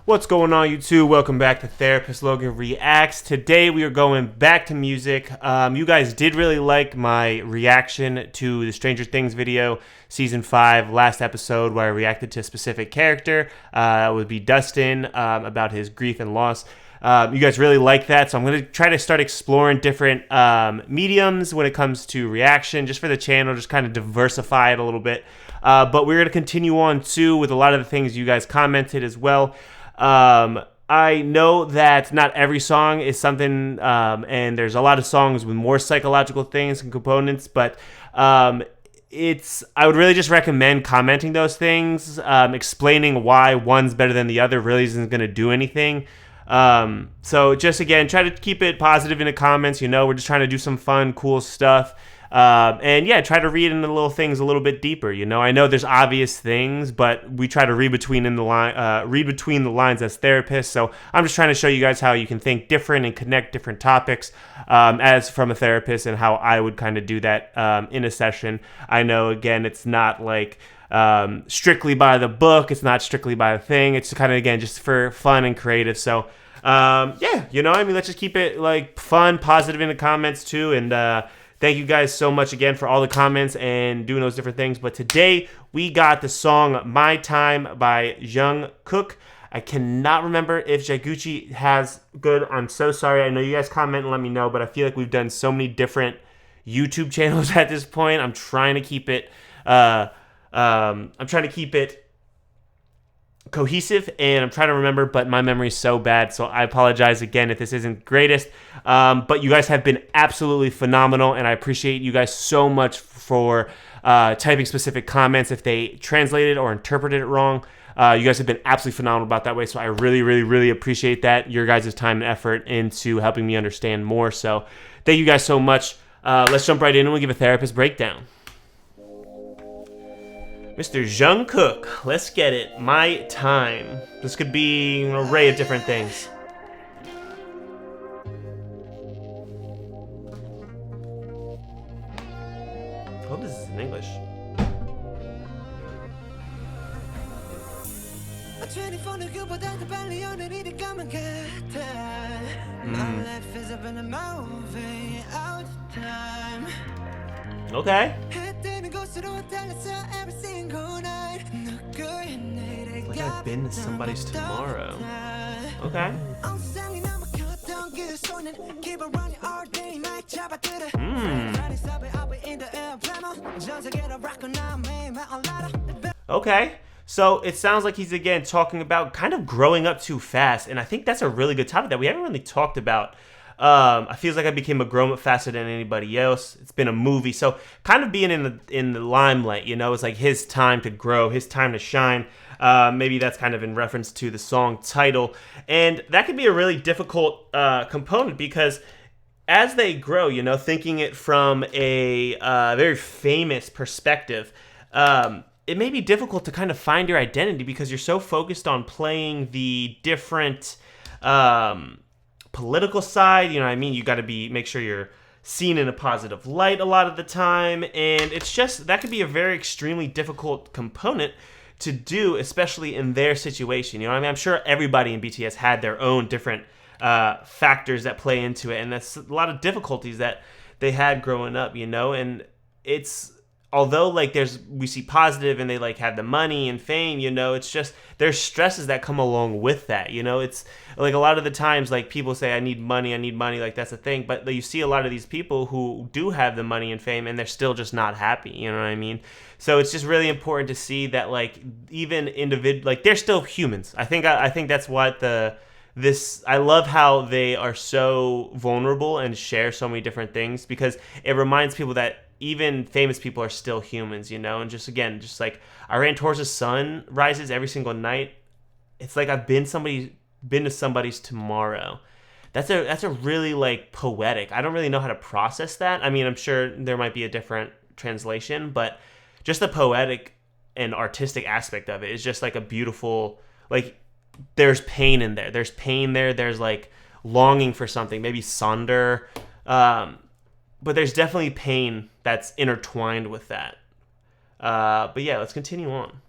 What's going on, YouTube? Welcome back to Therapist Logan Reacts. Today we are going back to music. You guys did really like my reaction to the Stranger Things video, Season 5, last episode, where I reacted to a specific character. It would be Dustin, about his grief and loss. You guys really like that, so I'm going to try to start exploring different mediums when it comes to reaction, just for the channel, just kind of diversify it a little bit. But we're going to continue on, too, with a lot of the things you guys commented as well. I know that not every song is something, and there's a lot of songs with more psychological things and components, but I would really just recommend commenting those things. Explaining why one's better than the other really isn't going to do anything. So just, again, try to keep it positive in the comments. You know, we're just trying to do some fun, cool stuff. And yeah, try to read into the little things a little bit deeper. You know, I know there's obvious things, but we try to read between the lines as therapists. So I'm just trying to show you guys how you can think different and connect different topics, as from a therapist, and how I would kind of do that, in a session. I know, again, it's not like, strictly by the book. It's not strictly by the thing. It's kind of, again, just for fun and creative. So, yeah, you know, I mean, let's just keep it like fun, positive in the comments too. And, thank you guys so much again for all the comments and doing those different things. But today we got the song My Time by Jungkook. I cannot remember if Jaguchi has good. I'm so sorry. I know you guys comment and let me know, but I feel like we've done so many different YouTube channels at this point. I'm trying to keep it cohesive, and I'm trying to remember, but my memory is so bad, so I apologize again if this isn't greatest. But you guys have been absolutely phenomenal, and I appreciate you guys so much for typing specific comments if they translated or interpreted it wrong. You guys have been absolutely phenomenal about that way, so I really, really, really appreciate that, your guys' time and effort into helping me understand more. So thank you guys so much. Let's jump right in and we'll give a therapist breakdown. Mr. Jungkook, let's get it. My Time. This could be an array of different things. I hope this is in English. Okay. Like I've been to somebody's tomorrow. Okay. Okay. So it sounds like he's, again, talking about kind of growing up too fast, and I think that's a really good topic that we haven't really talked about. I feels like I became a grown-up faster than anybody else. It's been a movie, so kind of being in the limelight, you know, it's like his time to grow, his time to shine. Maybe that's kind of in reference to the song title, and that could be a really difficult component, because as they grow, you know, thinking it from a very famous perspective, it may be difficult to kind of find your identity, because you're so focused on playing the different political side. You know what I mean? You got to make sure you're seen in a positive light a lot of the time, and it's just, that could be a very extremely difficult component to do, especially in their situation. You know what I mean? I'm sure everybody in BTS had their own different factors that play into it, and that's a lot of difficulties that they had growing up, you know. And it's, although like we see positive and they like have the money and fame, you know, it's just there's stresses that come along with that, you know. It's like a lot of the times, like, people say I need money, like that's a thing, but you see a lot of these people who do have the money and fame and they're still just not happy, you know what I mean? So it's just really important to see that, like, even like, they're still humans. I think that's what I love how they are so vulnerable and share so many different things, because it reminds people that even famous people are still humans, you know. And just, again, just like I ran towards the sun rises every single night. It's like I've been to somebody's tomorrow. That's a really, like, poetic. I don't really know how to process that. I mean, I'm sure there might be a different translation, but just the poetic and artistic aspect of it is just like a beautiful, like, there's pain in there. There's pain there. There's like longing for something, maybe sonder. But there's definitely pain that's intertwined with that. But yeah, let's continue on.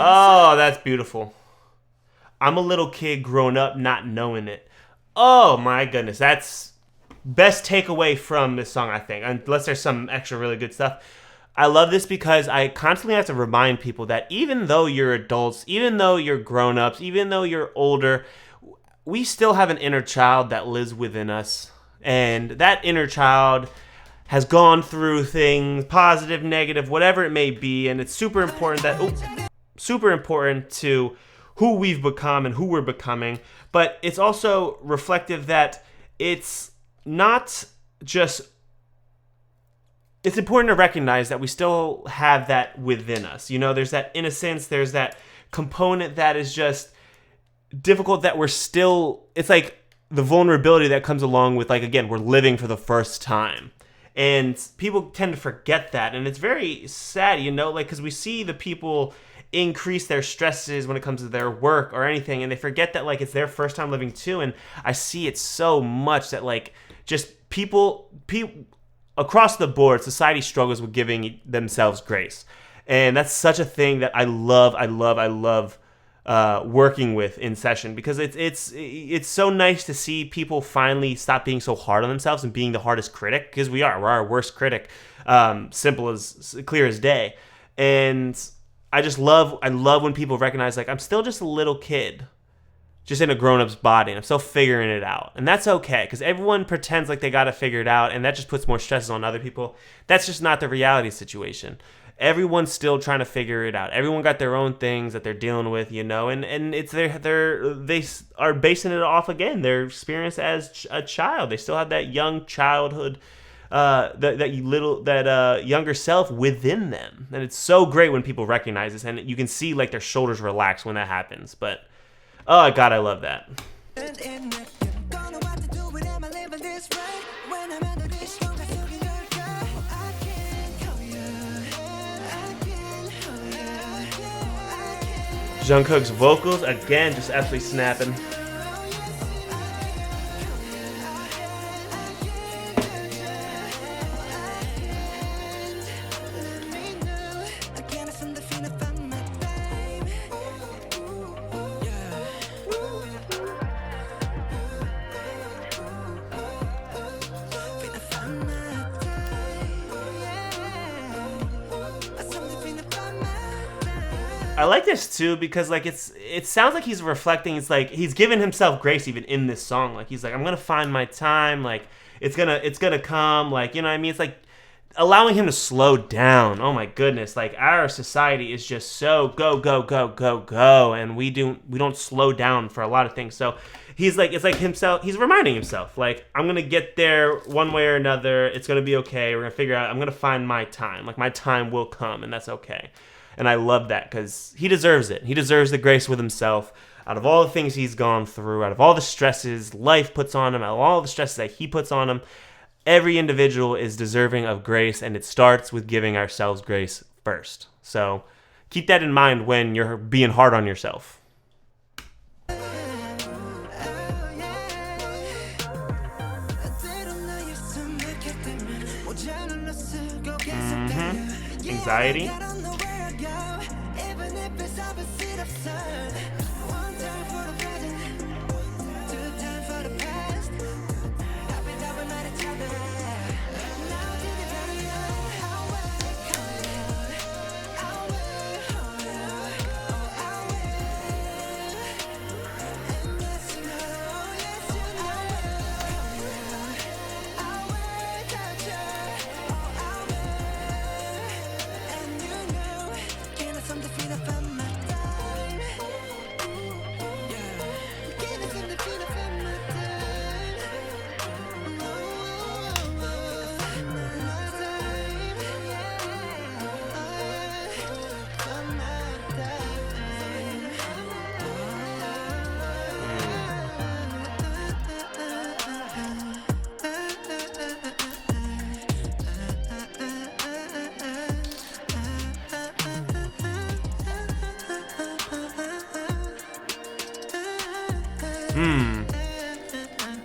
Oh, that's beautiful. I'm a little kid grown up not knowing it. Oh my goodness, that's best takeaway from this song, I think, unless there's some extra really good stuff. I love this because I constantly have to remind people that even though you're adults, even though you're grown-ups, even though you're older, we still have an inner child that lives within us. And that inner child has gone through things, positive, negative, whatever it may be, and it's super important to who we've become and who we're becoming. But it's also reflective that it's not just... It's important to recognize that we still have that within us. You know, there's that innocence, there's that component that is just difficult, that we're still... It's like the vulnerability that comes along with, like, again, we're living for the first time. And people tend to forget that. And it's very sad, you know, like, because we see the people increase their stresses when it comes to their work or anything, and they forget that, like, it's their first time living too. And I see it so much that, like, just people across the board, society struggles with giving themselves grace. And that's such a thing that I love working with in session, because it's so nice to see people finally stop being so hard on themselves and being the hardest critic, because we're our worst critic, clear as day. And I love when people recognize, like, I'm still just a little kid, just in a grown-up's body, and I'm still figuring it out. And that's okay, because everyone pretends like they got to figure it out, and that just puts more stresses on other people. That's just not the reality situation. Everyone's still trying to figure it out. Everyone got their own things that they're dealing with, you know, and it's they are basing it off, again, their experience as a child. They still have that young childhood, that younger self within them. And it's so great when people recognize this, and you can see, like, their shoulders relax when that happens. But oh God, I love that. Jungkook's vocals, again, just absolutely snapping. I like this too, because, like, it sounds like he's reflecting. It's like he's giving himself grace even in this song. Like, he's like, I'm gonna find my time. Like, it's gonna come. Like, you know what I mean? It's like allowing him to slow down. Oh my goodness! Like, our society is just so go go go go go, and we don't slow down for a lot of things. So he's like, it's like himself. He's reminding himself, like, I'm gonna get there one way or another. It's gonna be okay. We're gonna figure out. I'm gonna find my time. Like, my time will come, and that's okay. And I love that, because he deserves it. He deserves the grace with himself. Out of all the things he's gone through, out of all the stresses life puts on him, out of all the stresses that he puts on him, every individual is deserving of grace, and it starts with giving ourselves grace first. So keep that in mind when you're being hard on yourself. Anxiety.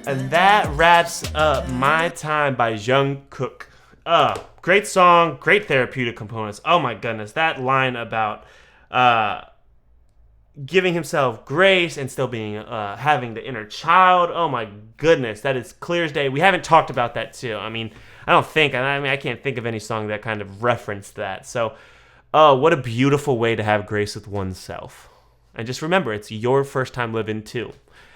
And that wraps up My Time by Jungkook. Great song, great therapeutic components. Oh my goodness, that line about giving himself grace and still being having the inner child. Oh my goodness, that is clear as day. We haven't talked about that too. I mean, I can't think of any song that kind of referenced that. So, oh, what a beautiful way to have grace with oneself. And just remember, it's your first time living too.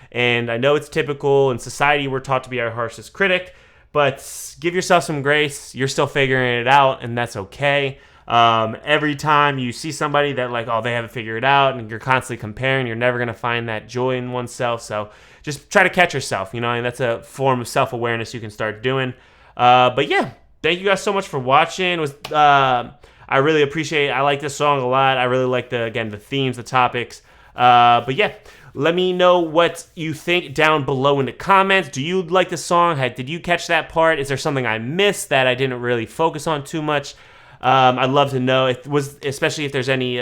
And I know it's typical in society, we're taught to be our harshest critic, but give yourself some grace. You're still figuring it out, and that's okay. Every time you see somebody that like, oh, they haven't figured it out, and you're constantly comparing, you're never going to find that joy in oneself. So just try to catch yourself, and that's a form of self-awareness you can start doing. But yeah, thank you guys so much for watching. I really appreciate it. I like this song a lot. I really like the themes, the topics. But yeah, let me know what you think down below in the comments. Do you like the song? Did you catch that part? Is there something I missed that I didn't really focus on too much? I'd love to know, especially if there's any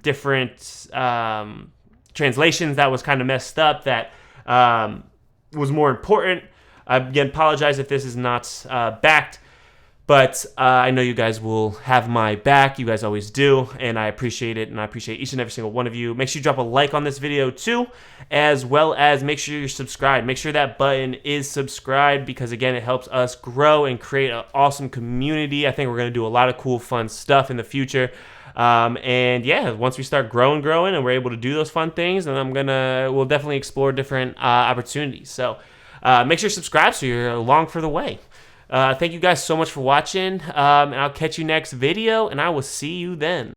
different translations that was kind of messed up that was more important. I again apologize if this is not backed. But I know you guys will have my back. You guys always do, and I appreciate it, and I appreciate each and every single one of you. Make sure you drop a like on this video too, as well as make sure you're subscribed. Make sure that button is subscribed because, again, it helps us grow and create an awesome community. I think we're going to do a lot of cool, fun stuff in the future. And yeah, once we start growing, and we're able to do those fun things, then we'll definitely explore different opportunities. So make sure you're subscribed so you're along for the way. Thank you guys so much for watching, and I'll catch you next video, and I will see you then.